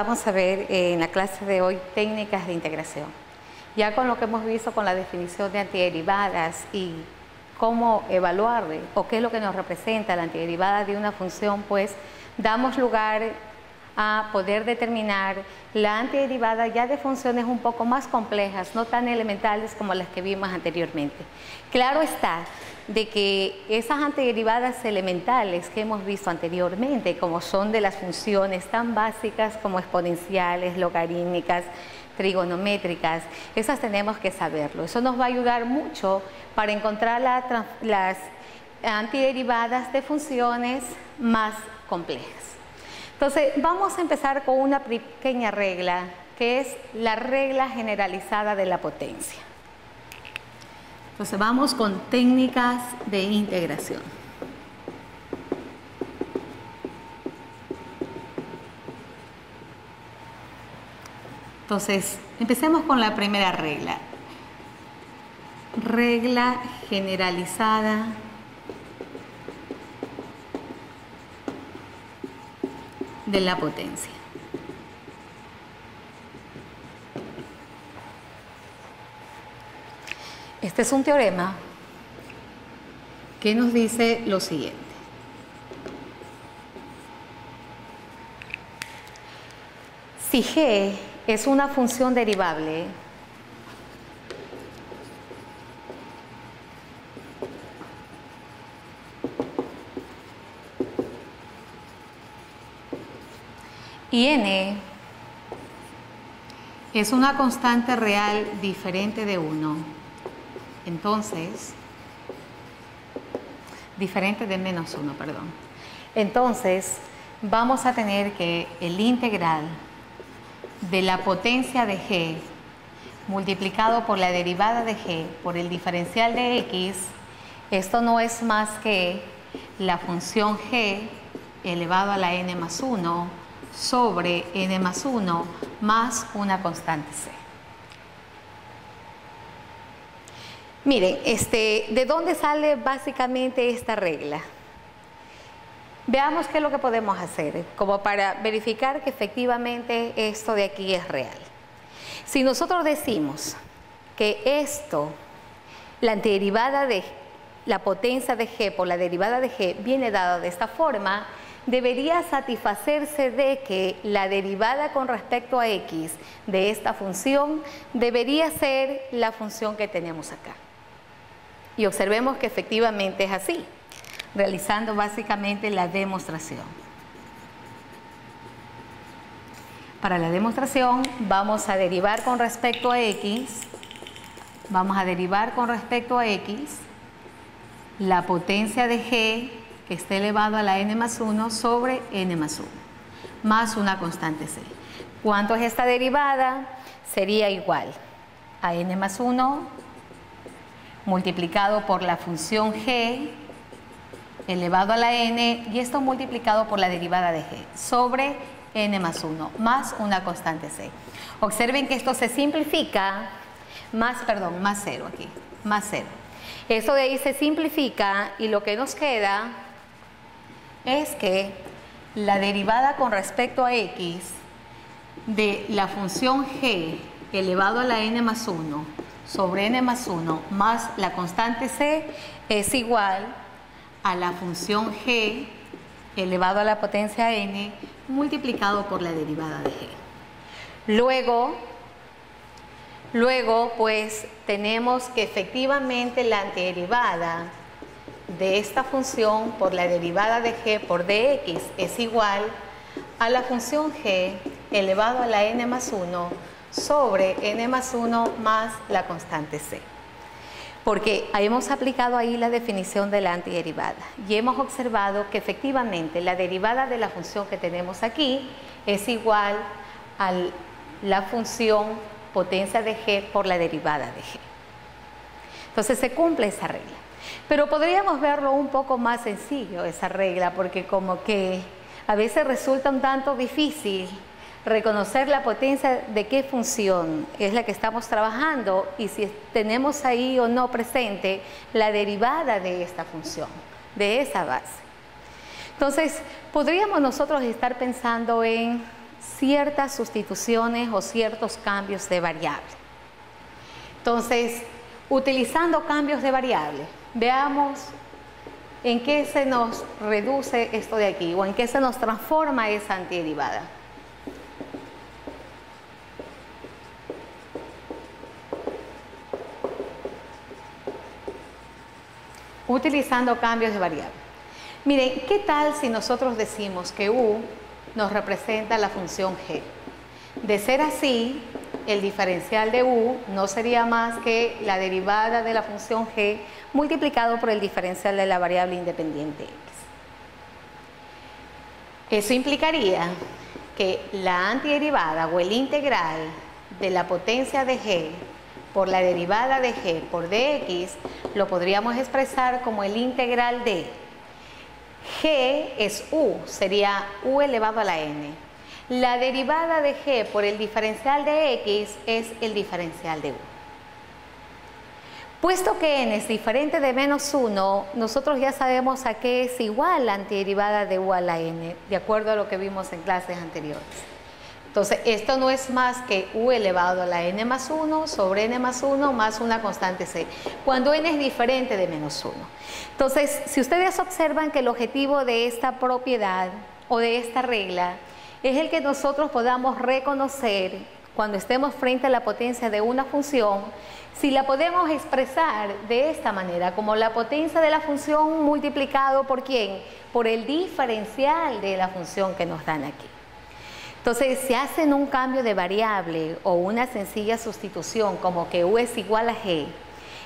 vamos a ver en la clase de hoy técnicas de integración. Ya con lo que hemos visto con la definición de antiderivadas y cómo evaluar o qué es lo que nos representa la antiderivada de una función, pues damos lugar a poder determinar la antiderivada ya de funciones un poco más complejas, no tan elementales como las que vimos anteriormente. Claro está de que esas antiderivadas elementales que hemos visto anteriormente, como son de las funciones tan básicas como exponenciales, logarítmicas, trigonométricas, esas tenemos que saberlo. Eso nos va a ayudar mucho para encontrar las antiderivadas de funciones más complejas. Entonces, vamos a empezar con una pequeña regla, que es la regla generalizada de la potencia. Entonces, vamos con técnicas de integración. Entonces, empecemos con la primera regla. Regla generalizada de la potencia. Este es un teorema que nos dice lo siguiente. Si G es una función derivable, y n es una constante real diferente de 1, entonces, diferente de menos 1, perdón. Entonces, vamos a tener que el integral de la potencia de G multiplicado por la derivada de G por el diferencial de X, esto no es más que la función G elevado a la n más 1 sobre n más 1 más una constante C. Miren, ¿de dónde sale básicamente esta regla? Veamos qué es lo que podemos hacer, como para verificar que efectivamente esto de aquí es real. Si nosotros decimos que esto, la antiderivada de la potencia de G por la derivada de G viene dada de esta forma, debería satisfacerse de que la derivada con respecto a X de esta función debería ser la función que tenemos acá. Y observemos que efectivamente es así, realizando básicamente la demostración. Para la demostración vamos a derivar con respecto a X, la potencia de G que esté elevado a la n más 1 sobre n más 1, más una constante C. ¿Cuánto es esta derivada? Sería igual a n más 1 multiplicado por la función G elevado a la n, y esto multiplicado por la derivada de G sobre n más 1 más una constante C. Observen que esto se simplifica, más 0 aquí, más 0. Esto de ahí se simplifica y lo que nos queda es que la derivada con respecto a X de la función G elevado a la n más 1 sobre n más 1 más la constante C es igual a la función G elevado a la potencia n multiplicado por la derivada de G. Luego pues tenemos que efectivamente la antiderivada de esta función por la derivada de G por dx es igual a la función G elevado a la n más 1 sobre n más 1 más la constante C. Porque hemos aplicado ahí la definición de la antiderivada y hemos observado que efectivamente la derivada de la función que tenemos aquí es igual a la función potencia de G por la derivada de G. Entonces se cumple esa regla. Pero podríamos verlo un poco más sencillo, esa regla, porque como que a veces resulta un tanto difícil reconocer la potencia de qué función es la que estamos trabajando y si tenemos ahí o no presente la derivada de esta función, de esa base. Entonces, podríamos nosotros estar pensando en ciertas sustituciones o ciertos cambios de variable. Entonces, utilizando cambios de variable, veamos en qué se nos reduce esto de aquí o en qué se nos transforma esa antiderivada. Utilizando cambios de variable. Miren, ¿qué tal si nosotros decimos que u nos representa la función g? De ser así, el diferencial de u no sería más que la derivada de la función g multiplicado por el diferencial de la variable independiente x. Eso implicaría que la antiderivada o el integral de la potencia de g por la derivada de g por dx lo podríamos expresar como el integral de g es u, sería u elevado a la n. La derivada de g por el diferencial de x es el diferencial de u. Puesto que n es diferente de menos 1, nosotros ya sabemos a qué es igual la antiderivada de u a la n, de acuerdo a lo que vimos en clases anteriores. Entonces, esto no es más que u elevado a la n más 1 sobre n más 1 más una constante c, cuando n es diferente de menos 1. Entonces, si ustedes observan que el objetivo de esta propiedad o de esta regla es el que nosotros podamos reconocer cuando estemos frente a la potencia de una función, si la podemos expresar de esta manera, como la potencia de la función multiplicado por ¿quién? Por el diferencial de la función que nos dan aquí. Entonces, si hacen un cambio de variable o una sencilla sustitución como que u es igual a g,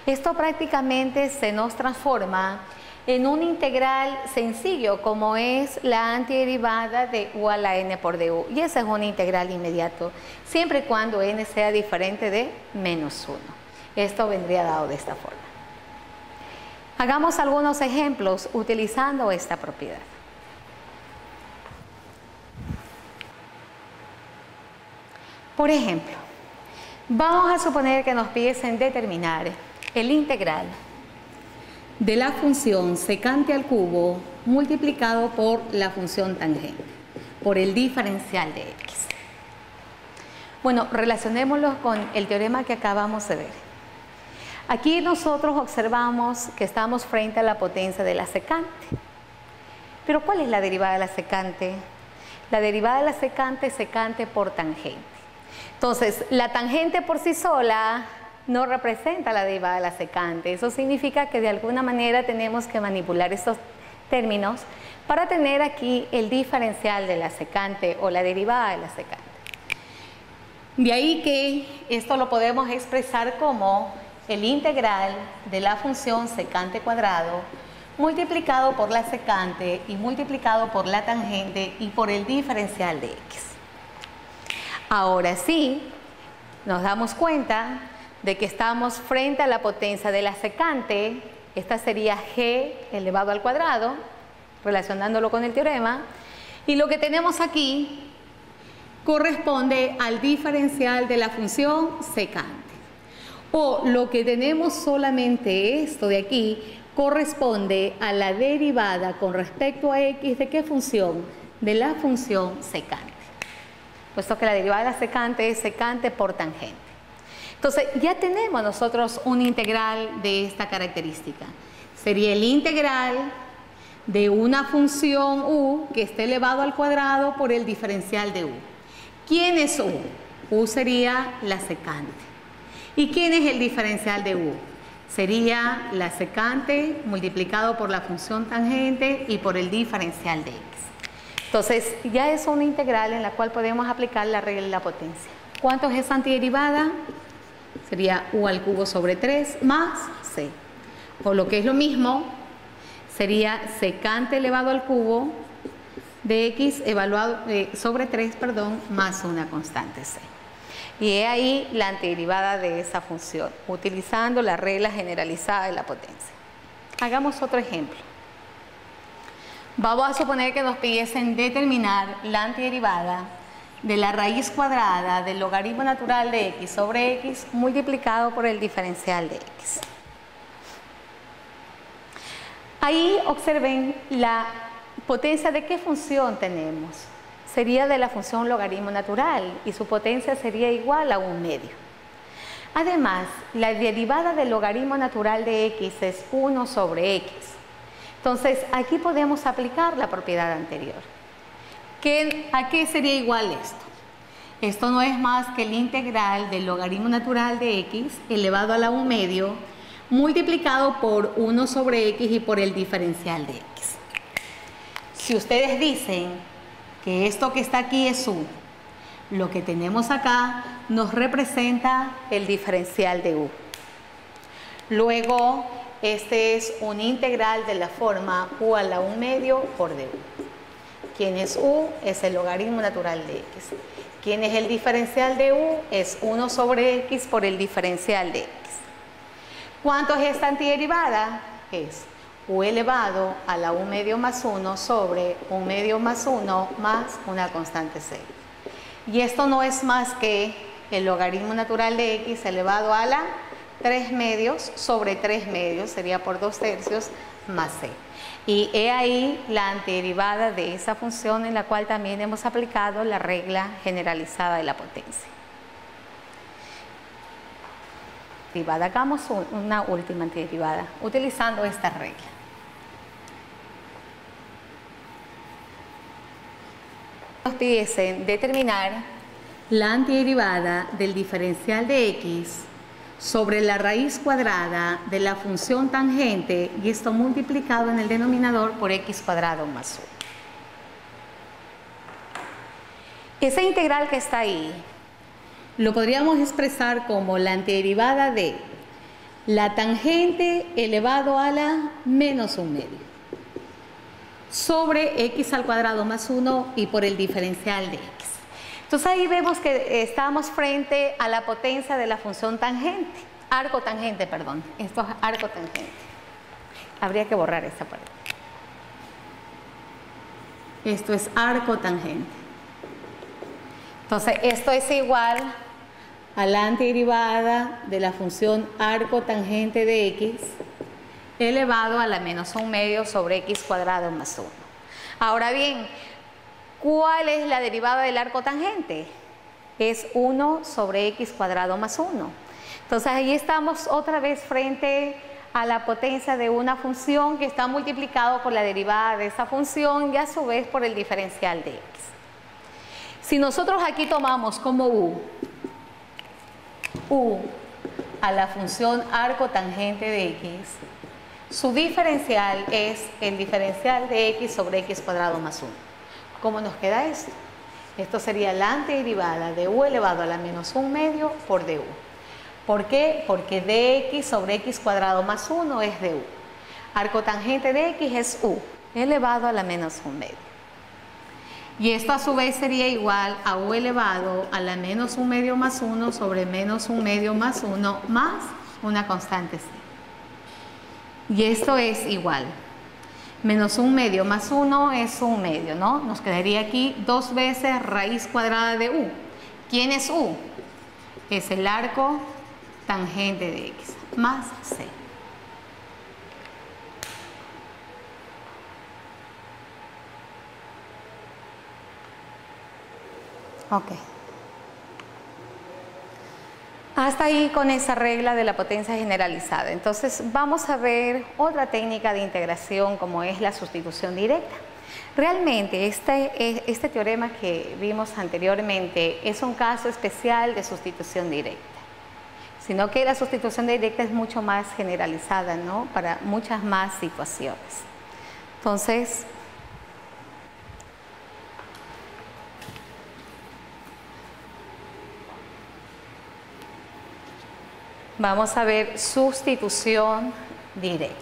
esto prácticamente se nos transforma en un integral sencillo como es la antiderivada de u a la n por du. Y ese es un integral inmediato, siempre y cuando n sea diferente de menos 1. Esto vendría dado de esta forma. Hagamos algunos ejemplos utilizando esta propiedad. Por ejemplo, vamos a suponer que nos pidiesen determinar el integral de la función secante al cubo multiplicado por la función tangente, por el diferencial de x. Bueno, relacionémoslo con el teorema que acabamos de ver. Aquí nosotros observamos que estamos frente a la potencia de la secante. Pero ¿cuál es la derivada de la secante? La derivada de la secante es secante por tangente. Entonces, la tangente por sí sola no representa la derivada de la secante. Eso significa que de alguna manera tenemos que manipular estos términos para tener aquí el diferencial de la secante o la derivada de la secante. De ahí que esto lo podemos expresar como el integral de la función secante cuadrado multiplicado por la secante y multiplicado por la tangente y por el diferencial de x. Ahora sí, nos damos cuenta de que estamos frente a la potencia de la secante. Esta sería g elevado al cuadrado, relacionándolo con el teorema. Y lo que tenemos aquí corresponde al diferencial de la función secante. O lo que tenemos solamente esto de aquí corresponde a la derivada con respecto a x de ¿qué función? De la función secante. Puesto que la derivada de la secante es secante por tangente. Entonces, ya tenemos nosotros un integral de esta característica. Sería el integral de una función u que esté elevado al cuadrado por el diferencial de u. ¿Quién es u? U sería la secante. ¿Y quién es el diferencial de u? Sería la secante multiplicado por la función tangente y por el diferencial de x. Entonces, ya es una integral en la cual podemos aplicar la regla de la potencia. ¿Cuánto es esa antiderivada? Sería u al cubo sobre 3 más c. O lo que es lo mismo, sería secante elevado al cubo de x sobre 3, más una constante c. Y he ahí la antiderivada de esa función, utilizando la regla generalizada de la potencia. Hagamos otro ejemplo. Vamos a suponer que nos pidiesen determinar la antiderivada de la raíz cuadrada del logaritmo natural de x sobre x multiplicado por el diferencial de x. Ahí observen la potencia de qué función tenemos. sería de la función logaritmo natural y su potencia sería igual a 1/2. Además, la derivada del logaritmo natural de x es 1 sobre x. Entonces, aquí podemos aplicar la propiedad anterior. ¿A qué sería igual esto? Esto no es más que el integral del logaritmo natural de x elevado a la 1/2 multiplicado por 1 sobre x y por el diferencial de x. Si ustedes dicen que esto que está aquí es u, lo que tenemos acá nos representa el diferencial de u. Luego, este es un integral de la forma u a la 1/2 por du. ¿Quién es u? Es el logaritmo natural de x. ¿Quién es el diferencial de u? Es 1 sobre x por el diferencial de x. ¿Cuánto es esta antiderivada? Es u elevado a la 1/2 más 1 sobre 1/2 más 1 más una constante c. Y esto no es más que el logaritmo natural de x elevado a la 3/2 sobre 3/2, sería por 2/3 más c. Y he ahí la antiderivada de esa función en la cual también hemos aplicado la regla generalizada de la potencia. Hagamos una última antiderivada utilizando esta regla. Nos pidiesen determinar la antiderivada del diferencial de x sobre la raíz cuadrada de la función tangente y esto multiplicado en el denominador por x cuadrado más 1. Esa integral que está ahí lo podríamos expresar como la antiderivada de la tangente elevado a la menos 1/2 sobre x al cuadrado más 1 y por el diferencial de x. Entonces ahí vemos que estamos frente a la potencia de la función tangente, arco tangente, perdón. Esto es arco tangente. Habría que borrar esa parte. Esto es arco tangente. Entonces esto es igual a la antiderivada de la función arco tangente de x elevado a la menos 1/2 sobre x cuadrado más 1. Ahora bien, ¿cuál es la derivada del arco tangente? Es 1 sobre x cuadrado más 1. Entonces ahí estamos otra vez frente a la potencia de una función que está multiplicado por la derivada de esa función y a su vez por el diferencial de x. Si nosotros aquí tomamos como u a la función arco tangente de x, su diferencial es el diferencial de x sobre x cuadrado más 1. ¿Cómo nos queda esto? Esto sería la antiderivada de u elevado a la menos 1/2 por du. ¿Por qué? Porque dx sobre x cuadrado más 1 es du. Arco tangente de x es u elevado a la menos 1/2. Y esto a su vez sería igual a u elevado a la menos 1/2 más 1 sobre menos 1/2 más 1 más una constante c. Y esto es igual. Menos 1/2 más 1 es 1/2, ¿no? Nos quedaría aquí 2 veces raíz cuadrada de u. ¿Quién es u? Es el arco tangente de x más c. Ok. Hasta ahí con esa regla de la potencia generalizada. Entonces vamos a ver otra técnica de integración como es la sustitución directa. Realmente este teorema que vimos anteriormente es un caso especial de sustitución directa, sino que la sustitución directa es mucho más generalizada, ¿no? Para muchas más situaciones. Entonces, vamos a ver sustitución directa.